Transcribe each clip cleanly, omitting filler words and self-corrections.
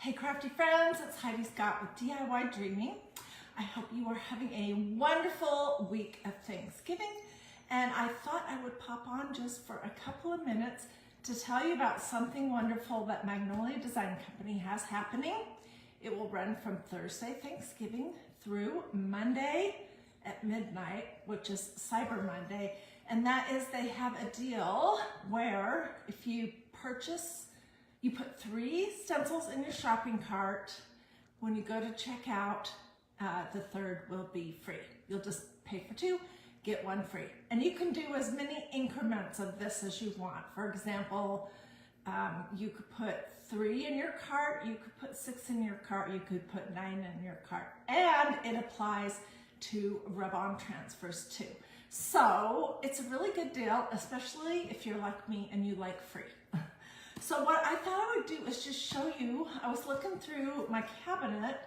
Hey crafty friends, it's Heidi Scott with DIY Dreaming. I hope you are having a wonderful week of Thanksgiving, and I thought I would pop on just for a couple of minutes to tell you about something wonderful that Magnolia Design Company has happening. It will run from Thursday, Thanksgiving, through Monday at midnight, which is Cyber Monday, and that is they have a deal where if you purchase, you put 3 stencils in your shopping cart. When you go to check out, the third will be free. You'll just pay for 2, get 1 free. And you can do as many increments of this as you want. For example, you could put 3 in your cart, you could put 6 in your cart, you could put 9 in your cart. And it applies to rub-on transfers too. So it's a really good deal, especially if you're like me and you like free. So what I thought I would do is just show you, I was looking through my cabinet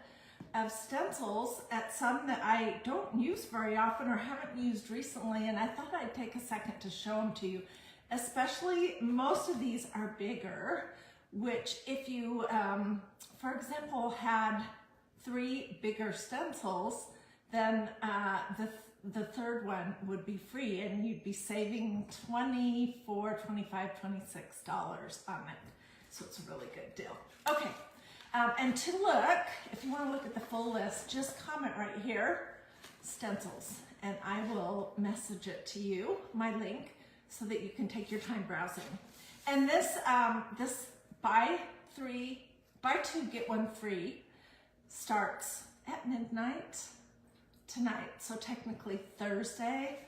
of stencils at some that I don't use very often or haven't used recently, and I thought I'd take a second to show them to you. Especially, most of these are bigger, which if you, for example, had 3 bigger stencils, then the third one would be free, and you'd be saving $24, $25, $26 on it. So it's a really good deal. Okay, and to look, if you want to look at the full list, just comment right here, stencils, and I will message it to you, my link, so that you can take your time browsing. And this, this buy 2, get 1 free starts at midnight tonight, so technically Thursday,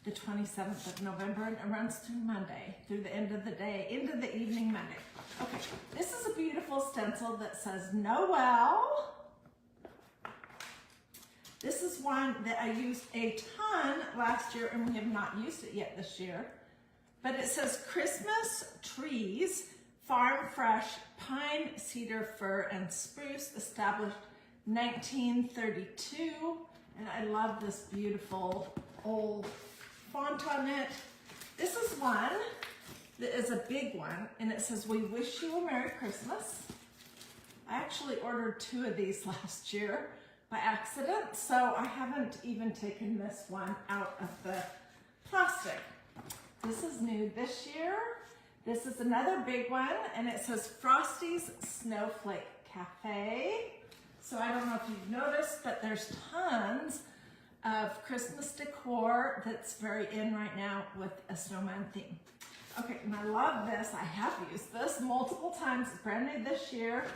the 27th of November, and it runs through Monday, through the end of the day, into the evening Monday. Okay, this is a beautiful stencil that says Noel. This is one that I used a ton last year, and we have not used it yet this year. But it says Christmas trees, farm fresh, pine, cedar, fir, and spruce, established 1932. And I love this beautiful old font on it. This is one that is a big one, and it says, "We wish you a Merry Christmas." I actually ordered 2 of these last year by accident, so I haven't even taken this one out of the plastic. This is new this year. This is another big one, and it says Frosty's Snowflake Cafe. So I don't know if you've noticed, but there's tons of Christmas decor that's very in right now with a snowman theme. Okay, and I love this. I have used this multiple times. It's brand new this year.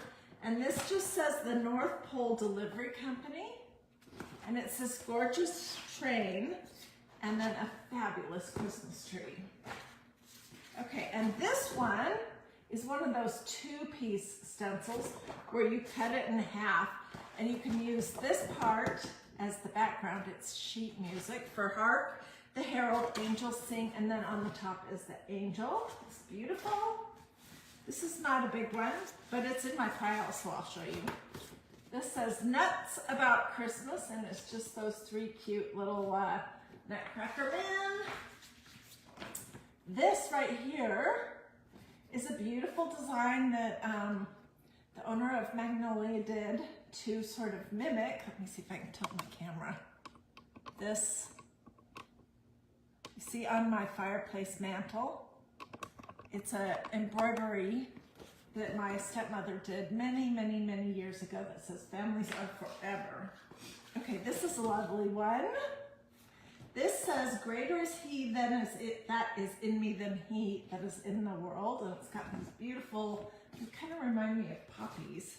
And this just says the North Pole Delivery Company. And it says gorgeous train and then a fabulous Christmas tree. Okay, and this one is one of those 2-piece stencils where you cut it in half, and you can use this part as the background. It's sheet music for Hark the Herald Angels Sing, and then on the top is the angel. It's beautiful. This is not a big one, but it's in my pile, so I'll show you. This says Nuts About Christmas, and it's just those 3 cute little Nutcracker Men. This right here is a beautiful design that the owner of Magnolia did to sort of mimic. Let me see if I can tilt my camera. This, you see on my fireplace mantle, it's an embroidery that my stepmother did many, many, many years ago that says "Families are forever." Okay, this is a lovely one. This says, "Greater is he that is in me than he that is in the world." And it's got these beautiful, they kind of remind me of poppies.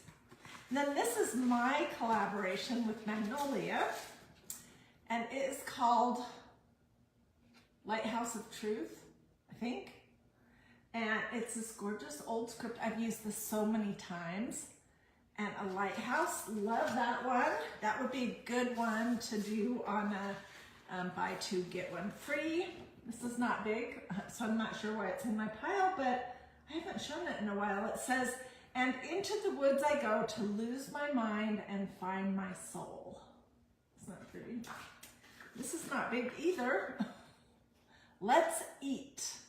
And then this is my collaboration with Magnolia, and it is called Lighthouse of Truth, I think. And it's this gorgeous old script. I've used this so many times. And a lighthouse, love that one. That would be a good one to do on a buy 2, get 1 free. This is not big, so I'm not sure why it's in my pile, but I haven't shown it in a while. It says, "And into the woods I go to lose my mind and find my soul." It's not pretty. This is not big either. "Let's eat."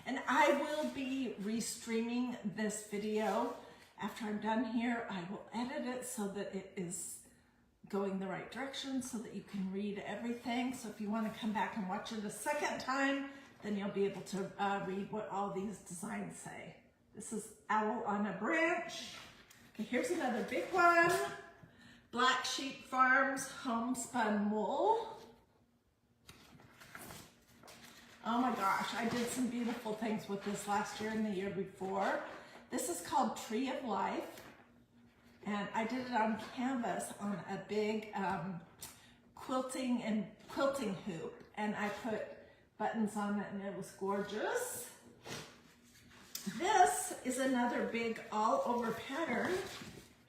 And I will be restreaming this video. After I'm done here, I will edit it so that it is going the right direction so that you can read everything. So if you want to come back and watch it a second time, then you'll be able to read what all these designs say. This is Owl on a Branch. Okay, here's another big one. Black Sheep Farms Homespun Wool. Oh my gosh, I did some beautiful things with this last year and the year before. This is called Tree of Life. And I did it on canvas on a big quilting hoop. And I put buttons on it and it was gorgeous. This is another big all over pattern.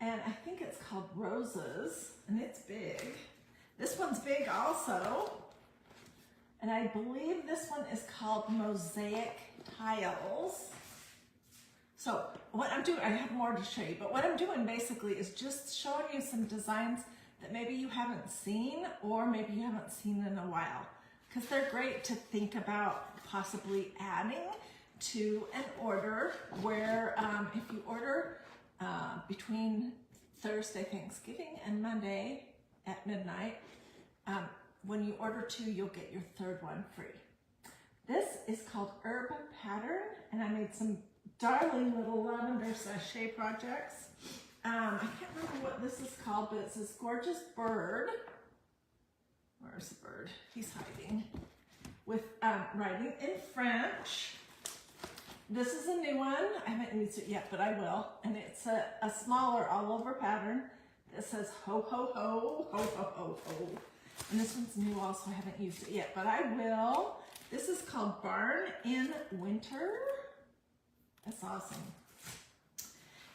And I think it's called Roses. And it's big. This one's big also. And I believe this one is called Mosaic Tiles. So what I'm doing, I have more to show you, but what I'm doing basically is just showing you some designs that maybe you haven't seen or maybe you haven't seen in a while. Because they're great to think about possibly adding to an order where if you order between Thursday, Thanksgiving and Monday at midnight, when you order 2, you'll get your 3rd one free. This is called Herbal Pattern, and I made some darling little lavender sachet projects. I can't remember what this is called, but it's this gorgeous bird. Where's the bird? He's hiding. With writing in French. This is a new one. I haven't used it yet, but I will. And it's a smaller all over pattern that says ho, ho, ho, ho, ho, ho, ho. And this one's new also, I haven't used it yet, but I will. This is called Barn in Winter. That's awesome.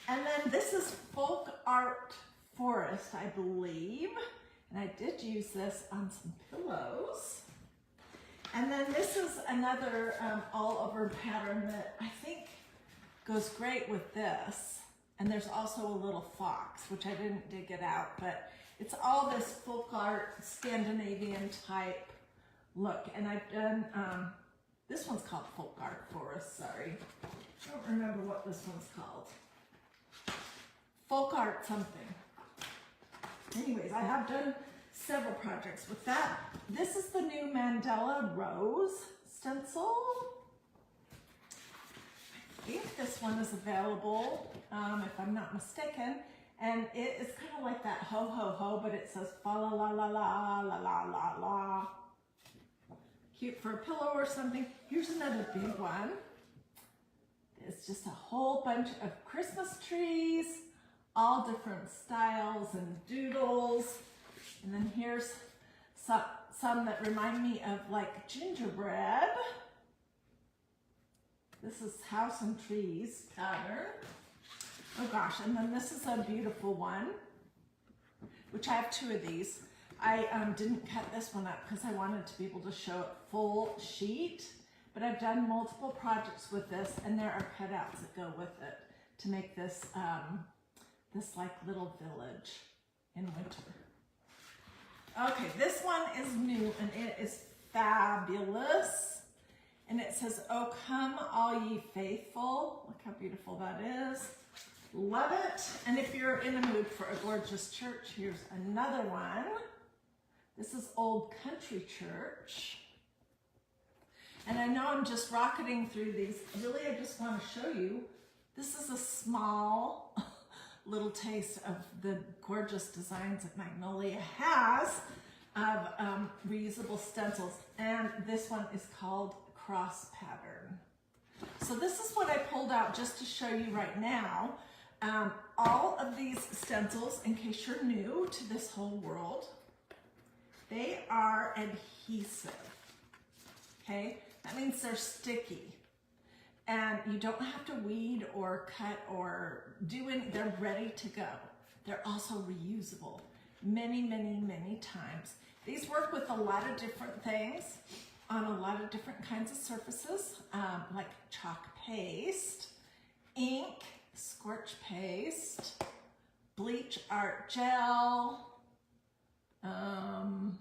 And then this is Folk Art Forest, I believe. And I did use this on some pillows. And then this is another all over pattern that I think goes great with this. And there's also a little fox, which I didn't dig it out, but it's all this folk art, Scandinavian type look. And I've done, this one's called Folk Art Forest, sorry. I don't remember what this one's called. Folk art something. Anyways, I have done several projects with that. This is the new Mandela Rose stencil. I think this one is available, if I'm not mistaken. And it is kind of like that ho ho ho, but it says fa la la la la la la la la. Cute for a pillow or something. Here's another big one. It's just a whole bunch of Christmas trees, all different styles and doodles. And then here's some that remind me of like gingerbread. This is House and Trees pattern. Oh gosh, and then this is a beautiful one, which I have 2 of these. I didn't cut this one up because I wanted to be able to show it full sheet, but I've done multiple projects with this, and there are cutouts that go with it to make this this like little village in winter. Okay, this one is new and it is fabulous. And it says, "Oh come all ye faithful." Look how beautiful that is. Love it. And if you're in a mood for a gorgeous church, here's another one. This is Old Country Church. And I know I'm just rocketing through these. Really, I just want to show you. This is a small little taste of the gorgeous designs that Magnolia has of reusable stencils. And this one is called Cross Pattern. So this is what I pulled out just to show you right now. All of these stencils, in case you're new to this whole world, they are adhesive, okay? That means they're sticky. And you don't have to weed or cut or do anything. They're ready to go. They're also reusable many, many, many times. These work with a lot of different things on a lot of different kinds of surfaces, like chalk paste, ink, scorch paste, bleach art gel, I'm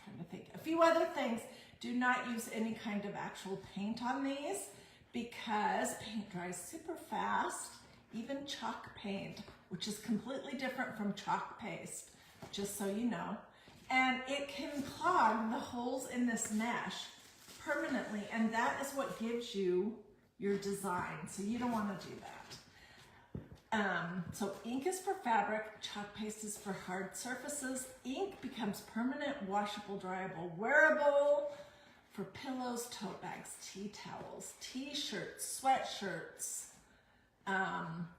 trying to think, a few other things. Do not use any kind of actual paint on these because paint dries super fast, even chalk paint, which is completely different from chalk paste, just so you know. And it can clog the holes in this mesh permanently, and that is what gives you your design, so you don't want to do that. So ink is for fabric, chalk paste is for hard surfaces. Ink becomes permanent, washable, dryable, wearable for pillows, tote bags, tea towels, t-shirts, sweatshirts,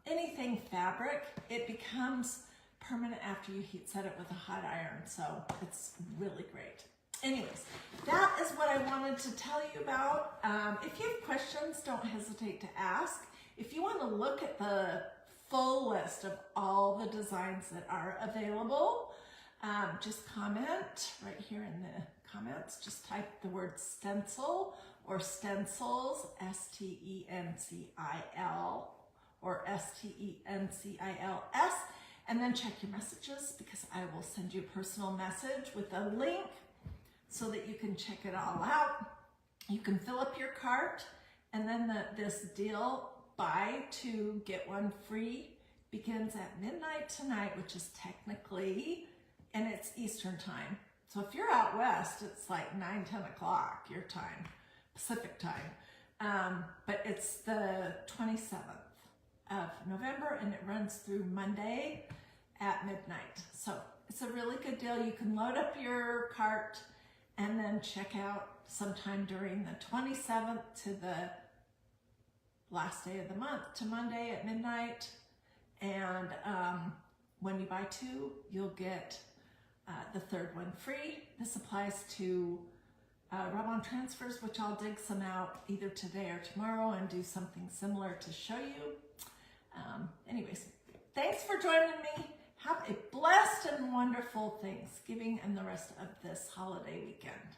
anything fabric. It becomes permanent after you heat set it with a hot iron, so it's really great. Anyways, that is what I wanted to tell you about. If you have questions, don't hesitate to ask. If you want to look at the full list of all the designs that are available, just comment right here in the comments. Just type the word stencil or stencils, S-T-E-N-C-I-L or S-T-E-N-C-I-L-S, and then check your messages because I will send you a personal message with a link so that you can check it all out. You can fill up your cart, and then this deal, buy two, get one free, begins at midnight tonight, which is technically, and it's Eastern time. So if you're out west, it's like 9, 10 o'clock your time, Pacific time. But it's the 27th of November, and it runs through Monday at midnight. So it's a really good deal. You can load up your cart and then check out sometime during the 27th to the last day of the month, to Monday at midnight. And when you buy two, you'll get the third one free. This applies to rub-on transfers, which I'll dig some out either today or tomorrow and do something similar to show you. Anyways, thanks for joining me. Have a blessed and wonderful Thanksgiving and the rest of this holiday weekend.